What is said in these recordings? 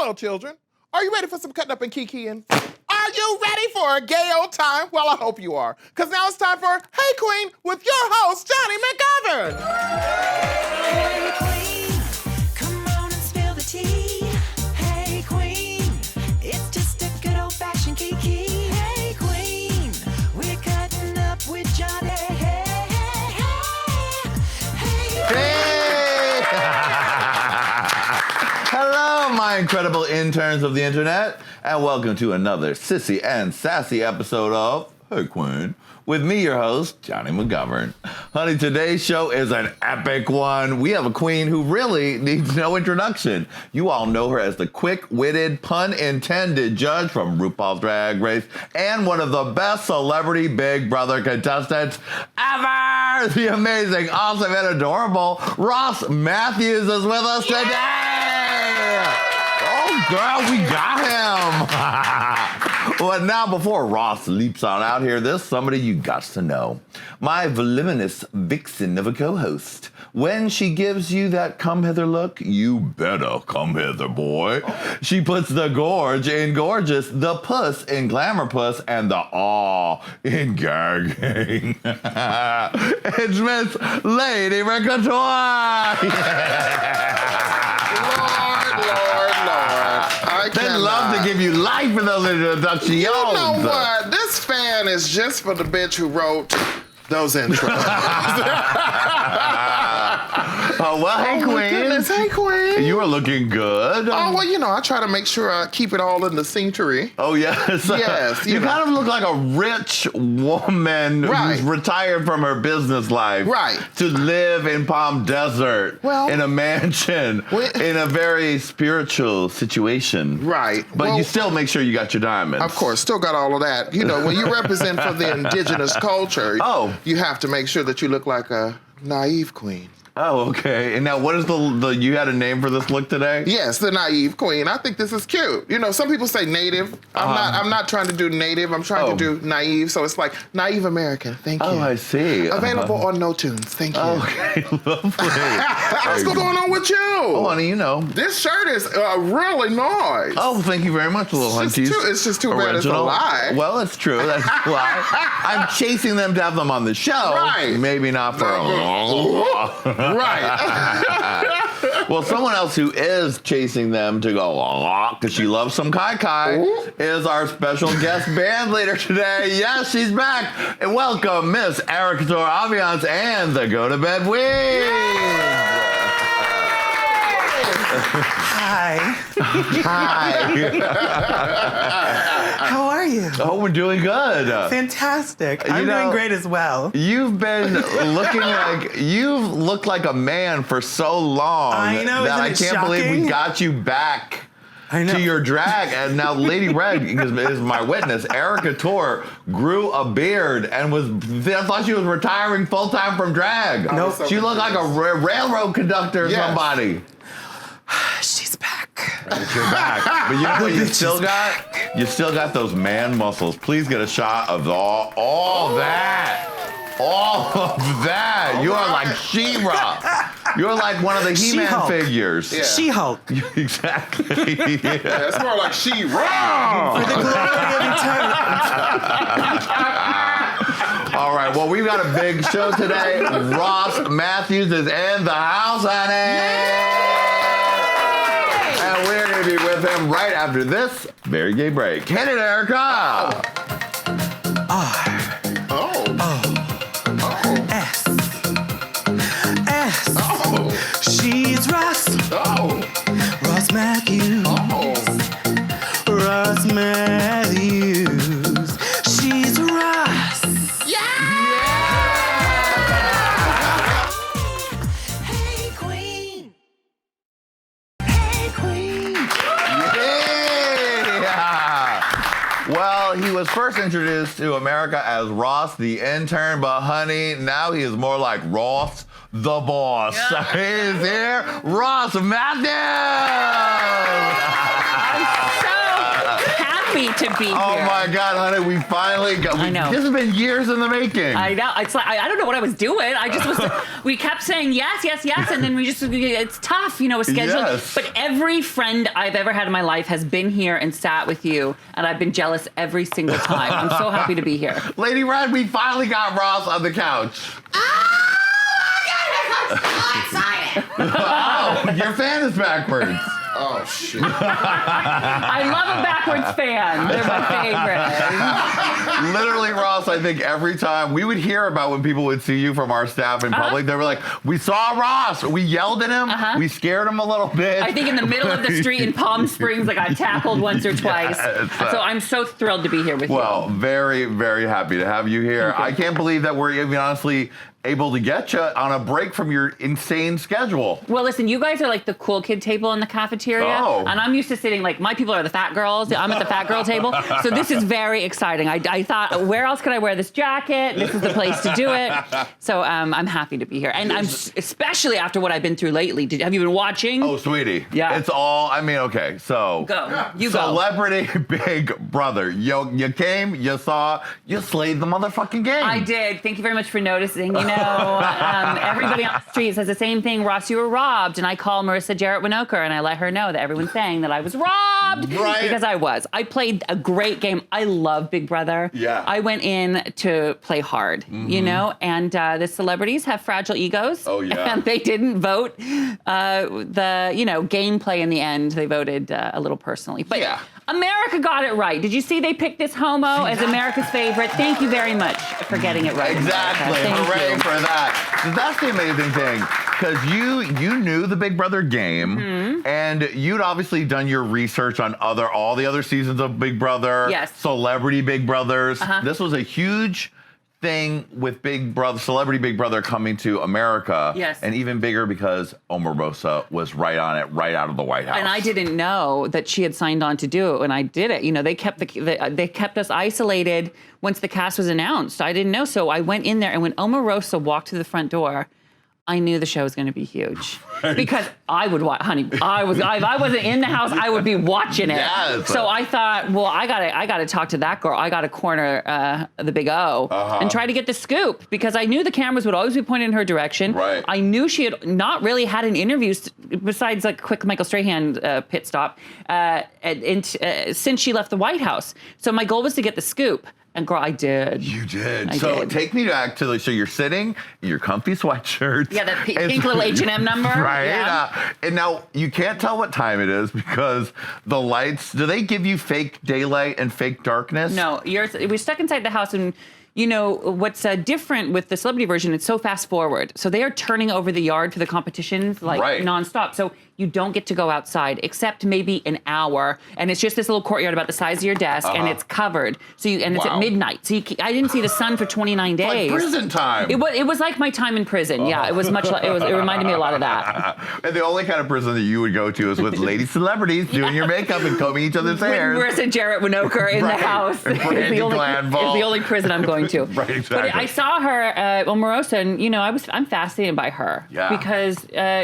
Hello, children. Are you ready for some cutting up and kikiing? Are you ready for a gay old time? Well, I hope you are. Because now it's time for Hey Qween with your host, Jonny McGovern. Hey Qween, come on and spill the tea. Hey Qween, it's just a good old-fashioned kiki. Hey Qween, we're cutting up with Jonny. Hey! Hello, my incredible interns of the internet, and welcome to another sissy and sassy episode of Hey Qween, with me, your host, Jonny McGovern. Honey, today's show is an epic one. We have a queen who really needs no introduction. You all know her as the quick-witted, pun-intended judge from RuPaul's Drag Race and one of the best celebrity Big Brother contestants ever! The amazing, awesome, and adorable ROSS MATHEWS is with us today! Oh, girl, we got him! But now, before Ross leaps on out here, there's somebody you got to know. My voluminous vixen of a co-host. When she gives you that come hither look, you better come hither, boy. She puts the gorge in gorgeous, the puss in glamour puss, and the awe in gagging. It's Miss Lady Red Couture. They love to give you life in those introductions. You know what? This fan is just for the bitch who wrote those intros. Oh, well, hey, Qween. Goodness, hey, Qween. You are looking good. Oh, well, you know, I try to make sure I keep it all in the scenery. Oh, yes. Yes. You know. kind of look like a rich woman who's retired from her business life. Right. To live in Palm Desert. Well, in a mansion. In a very spiritual situation. Right. But you still make sure you got your diamonds. Of course. Still got all of that. You know, when you represent for the indigenous culture, you have to make sure that you look like a naive queen. Oh, okay. And now what is the you had a name for this look today? Yes, the naive queen. I think this is cute. You know, some people say native. I'm not trying to do native. I'm trying to do naive. So it's like naive American. Thank you. Oh, I see. Available on No Tunes. Thank you. Okay, lovely. What's going on with you? Oh, honey, you know. This shirt is really nice. Oh, thank you very much, little hunties. It's just too bad it's a lie. Well, it's true. That's a lie. I'm chasing them to have them on the show. Right. Maybe not for a long. Right. Well, someone else who is chasing them to go because she loves some kai is our special guest band leader today. Yes, she's back. And welcome, Miss Couture Ambiance and the Go to Bed Wings. Hi. Hi. How are you? Oh, we're doing good. Fantastic. I'm doing great as well. You've been you've looked like a man for so long. I know, that isn't it I can't believe we shocking? got you back. I know. To your drag, and now Lady Red is my witness. Couture grew a beard and I thought she was retiring full time from drag. No, she looked like a railroad conductor or somebody. She's back. You're back. But you know what you still got? You still got those man muscles. Please get a shot of all that. All of that. You are like She-Ra. You're like one of the He-Man She-Hulk. figures. Yeah. She-Hulk. Exactly. Yeah, it's more like She-Ra. For the glory of eternity. All right, well, we've got a big show today. ROSS MATHEWS is in the house, honey. And we're going to be with him right after this very gay break. Hit it, Erica. She's Ross. Ross Matthews. Ross Matthews. She's Ross. Hey Qween. Hey Qween. Yeah. Well, he was first introduced to America as Ross the intern, but honey, now he is more like Ross the boss. He's here, ROSS MATHEWS. I'm so happy happy to be here. Oh my God, honey, we finally got. I know. This has been years in the making. I know. It's like I don't know what I was doing. I just was. We kept saying yes, yes, yes, and then it's tough, with schedule. Yes. But every friend I've ever had in my life has been here and sat with you, and I've been jealous every single time. I'm so happy to be here. Lady Red, we finally got Ross on the couch. Oh, your fan is backwards. Oh, shit. I love a backwards fan. They're my favorite. Literally, Ross, I think every time we would hear about when people would see you from our staff in public, they were like, we saw Ross. We yelled at him. We scared him a little bit. I think in the middle of the street in Palm Springs, I got tackled once or twice. So I'm so thrilled to be here with you. Well, very, very happy to have you here. I can't believe that we're even honestly able to get you on a break from your insane schedule. Well, listen, you guys are like the cool kid table in the cafeteria. Oh. And I'm used to sitting, like, my people are the fat girls. I'm at the fat girl table. So this is very exciting. I thought, where else could I wear this jacket? This is the place to do it. So I'm happy to be here. And I'm especially after what I've been through lately. Have you been watching? Oh, sweetie. Yeah. It's all, okay, so. Go. You go. Celebrity Big Brother. You came, you saw, you slayed the motherfucking game. I did. Thank you very much for noticing. Everybody on the street says the same thing. Ross, you were robbed. And I call Marissa Jarrett Winokur and I let her know that everyone's saying that I was robbed. Right. Because I was. I played a great game. I love Big Brother. Yeah. I went in to play hard, and the celebrities have fragile egos. Oh, yeah. And they didn't vote the gameplay in the end. They voted a little personally. But Yeah. America got it right. Did you see they picked this homo as America's favorite? Thank you very much for getting it right. Exactly. America. Thank Hooray you. for that. So that's the amazing thing. Because you knew the Big Brother game, and you'd obviously done your research on all the other seasons of Big Brother. Yes. Celebrity Big Brothers. This was a huge thing with Big Brother, Celebrity Big Brother coming to America. Yes. And even bigger because Omarosa was right on it, right out of the White House. And I didn't know that she had signed on to do it, and I did it. They kept they kept us isolated once the cast was announced. I didn't know, so I went in there, and when Omarosa walked through the front door, I knew the show was going to be huge because I would watch. Honey, if I wasn't in the house, I would be watching it. Yes. So I thought, well, I gotta talk to that girl. I gotta corner the Big O and try to get the scoop because I knew the cameras would always be pointed in her direction. Right. I knew she had not really had an interview besides like a quick Michael Strahan pit stop since she left the White House. So my goal was to get the scoop. And girl, I did. You did. I So did. take me back to so you're sitting in your comfy sweatshirt. Yeah, that pink little H&M number. Right. Yeah. And now you can't tell what time it is because the lights, do they give you fake daylight and fake darkness? No, we're stuck inside the house, and what's different with the celebrity version, it's so fast forward. So they are turning over the yard for the competitions nonstop. So you don't get to go outside except maybe an hour, and it's just this little courtyard about the size of your desk, and it's covered. So it's at midnight. So I didn't see the sun for 29 days. Like prison time. It was like my time in prison. Yeah, it was much like it reminded me a lot of that. And the only kind of prison that you would go to is with lady celebrities doing your makeup and combing each other's hair. Marissa Jarrett Winokur in the house. And Brandy Glanville. It's the only prison I'm going to. Right, exactly. But I saw her, Omarosa, and I'm fascinated by her because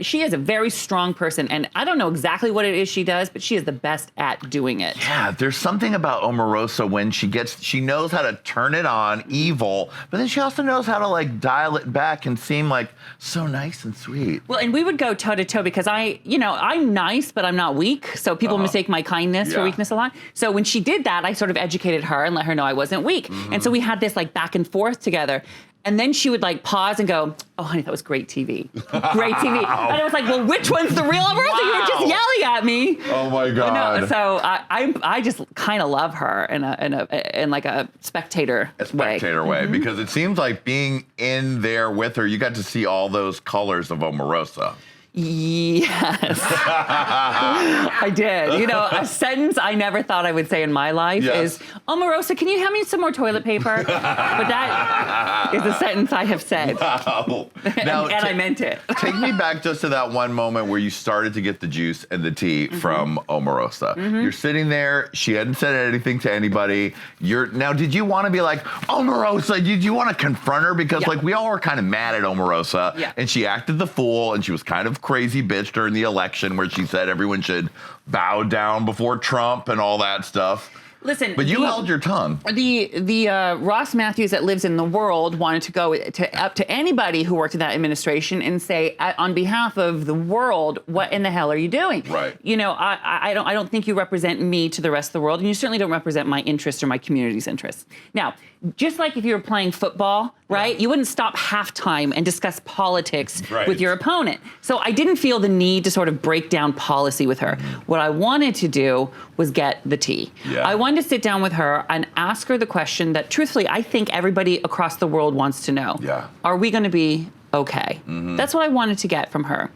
she is a very strong person, and I don't know exactly what it is she does, but she is the best at doing it. Yeah, there's something about Omarosa when she knows how to turn it on, evil, but then she also knows how to like dial it back and seem like so nice and sweet. Well, and we would go toe to toe because I'm nice, but I'm not weak. So people mistake my kindness for weakness a lot. So when she did that, I sort of educated her and let her know I wasn't weak. And so we had this like back and forth together. And then she would like pause and go, "Oh, honey, that was great TV. Great TV." And I was like, "Well, which one's the real Omarosa? You were just yelling at me." Oh my God. No, so I just kind of love her in like a spectator way, because it seems like being in there with her, you got to see all those colors of Omarosa. Yes, I did. A sentence I never thought I would say in my life is, "Omarosa, can you hand me some more toilet paper?" But that is a sentence I have said. Wow. Now, and I meant it. Take me back just to that one moment where you started to get the juice and the tea from Omarosa. You're sitting there. She hadn't said anything to anybody. Now, did you want to be like, Omarosa, did you want to confront her? Because like we all were kind of mad at Omarosa. Yeah. And she acted the fool, and she was kind of crazy bitch during the election where she said everyone should bow down before Trump and all that stuff. Listen, But you held your tongue. The Ross Matthews that lives in the world wanted to go up to anybody who worked in that administration and say, on behalf of the world, what in the hell are you doing? Right. You know, I don't think you represent me to the rest of the world, and you certainly don't represent my interests or my community's interests. Now, just like if you were playing football, right? You wouldn't stop halftime and discuss politics with your opponent. So I didn't feel the need to sort of break down policy with her. What I wanted to do was get the tea. Yeah. I wanted to sit down with her and ask her the question that, truthfully, I think everybody across the world wants to know. Yeah. Are we going to be okay? That's what I wanted to get from her.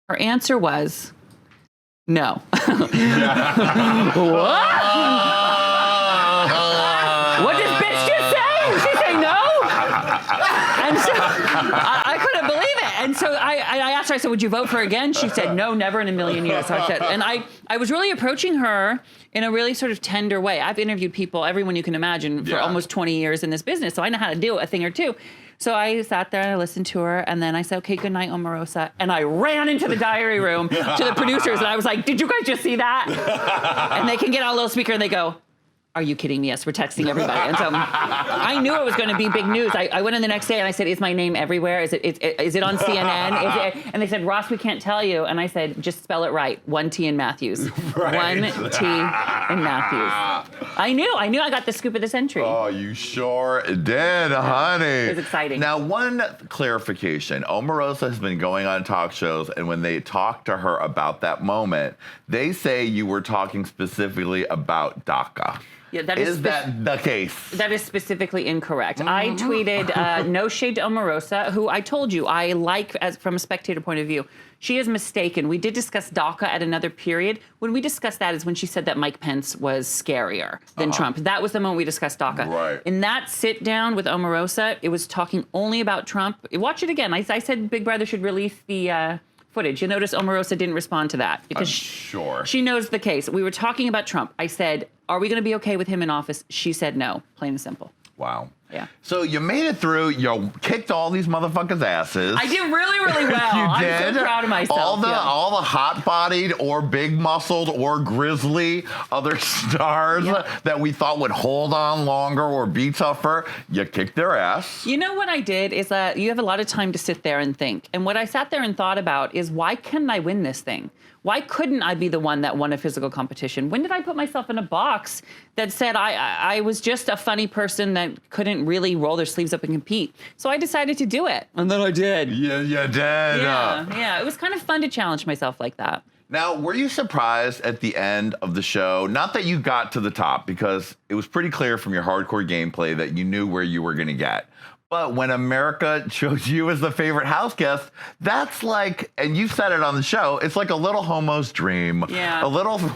Her answer was no. What did bitch just say? Did she say no? And so I couldn't believe it. And so I asked her, I said, would you vote for her again? She said, no, never in a million years. So I said, and I was really approaching her in a really sort of tender way. I've interviewed people, everyone you can imagine, for almost 20 years in this business, so I know how to do a thing or two. So I sat there and I listened to her, and then I said, okay, good night, Omarosa. And I ran into the diary room to the producers, and I was like, did you guys just see that? And they can get on a little speaker, and they go, are you kidding me? Yes, we're texting everybody. And so I knew it was going to be big news. I went in the next day and I said, is my name everywhere? Is it on CNN? And they said, Ross, we can't tell you. And I said, just spell it right. 1 T in Matthews. 1 T in Matthews. I knew I got the scoop of the century. Oh, you sure did, honey. It was exciting. Now, one clarification. Omarosa has been going on talk shows, and when they talk to her about that moment, they say you were talking specifically about DACA. Yeah, that is that the case? That is specifically incorrect. I tweeted, no shade to Omarosa, who I told you I like as from a spectator point of view. She is mistaken. We did discuss DACA at another period. When we discussed that is when she said that Mike Pence was scarier than Trump. That was the moment we discussed DACA. Right. In that sit down with Omarosa, it was talking only about Trump. Watch it again. I said Big Brother should release the footage. You'll notice Omarosa didn't respond to that because she knows the case. We were talking about Trump. I said, are we going to be okay with him in office? She said no, plain and simple. Wow. Yeah. So you made it through. You kicked all these motherfuckers' asses. I did really, really well. You did. I'm so proud of myself. All the hot-bodied or big-muscled or grizzly other stars that we thought would hold on longer or be tougher, you kicked their ass. You know what I did is that you have a lot of time to sit there and think. And what I sat there and thought about is, why couldn't I win this thing? Why couldn't I be the one that won a physical competition? When did I put myself in a box that said I was just a funny person that couldn't really roll their sleeves up and compete? So I decided to do it. And then I did. Yeah, you did. Yeah. It was kind of fun to challenge myself like that. Now, were you surprised at the end of the show? Not that you got to the top, because it was pretty clear from your hardcore gameplay that you knew where you were going to get. But when America chose you as the favorite house guest, that's like, and you said it on the show, it's like a little homo's dream. Yeah.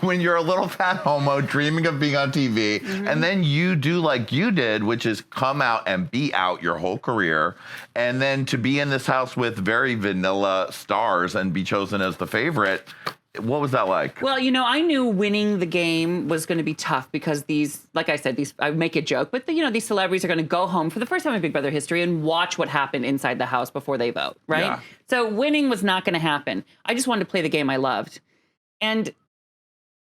When you're a little fat homo dreaming of being on TV, and then you do like you did, which is come out and be out your whole career, and then to be in this house with very vanilla stars and be chosen as the favorite. What was that like? Well, you know, I knew winning the game was going to be tough because these, like I said, I make a joke, but these celebrities are going to go home for the first time in Big Brother history and watch what happened inside the house before they vote, right? Yeah. So winning was not going to happen. I just wanted to play the game I loved. And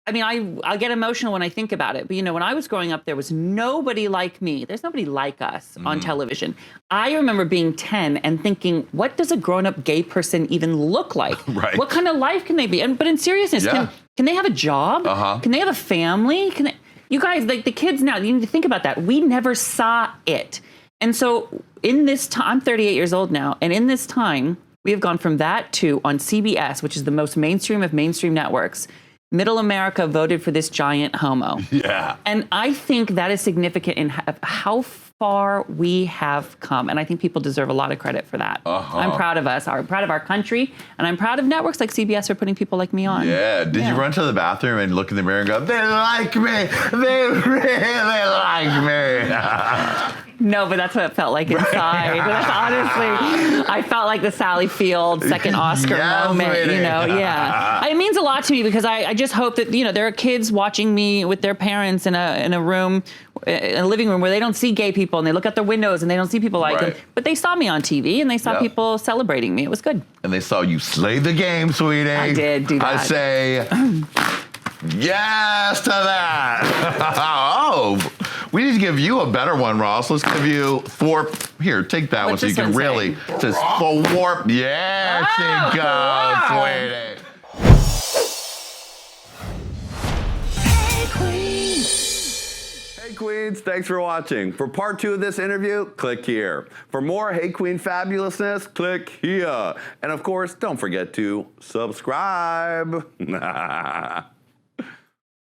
I mean, I get emotional when I think about it. But, you know, when I was growing up, there was nobody like me. There's nobody like us on television. I remember being 10 and thinking, what does a grown-up gay person even look like? Right. What kind of life can they be? But in seriousness, can they have a job? Can they have a family? You guys, like the kids now, you need to think about that. We never saw it. And so in this time, I'm 38 years old now, and in this time, we have gone from that to on CBS, which is the most mainstream of mainstream networks, Middle America voted for this giant homo. Yeah. And I think that is significant in how far we have come. And I think people deserve a lot of credit for that. I'm proud of us. I'm proud of our country. And I'm proud of networks like CBS for putting people like me on. Yeah. Did you run to the bathroom and look in the mirror and go, they like me. They really like me. No, but that's what it felt like inside. Honestly, I felt like the Sally Field second Oscar moment, you know, It means a lot to me because I just hope that, you know, there are kids watching me with their parents in a room, in a living room where they don't see gay people and they look out their windows and they don't see people like them. But they saw me on TV and they saw people celebrating me. It was good. And they saw you slay the game, sweetie. I did do that. I say... Yes to that. Oh, we need to give you a better one, Ross. Let's give you four. Here, take that one What's so you this can one really say? just warp. Yeah, she goes, wow. sweetie. Hey Queen. Hey Queens, thanks for watching. For part 2 of this interview, click here. For more Hey Queen fabulousness, click here. And of course, don't forget to subscribe.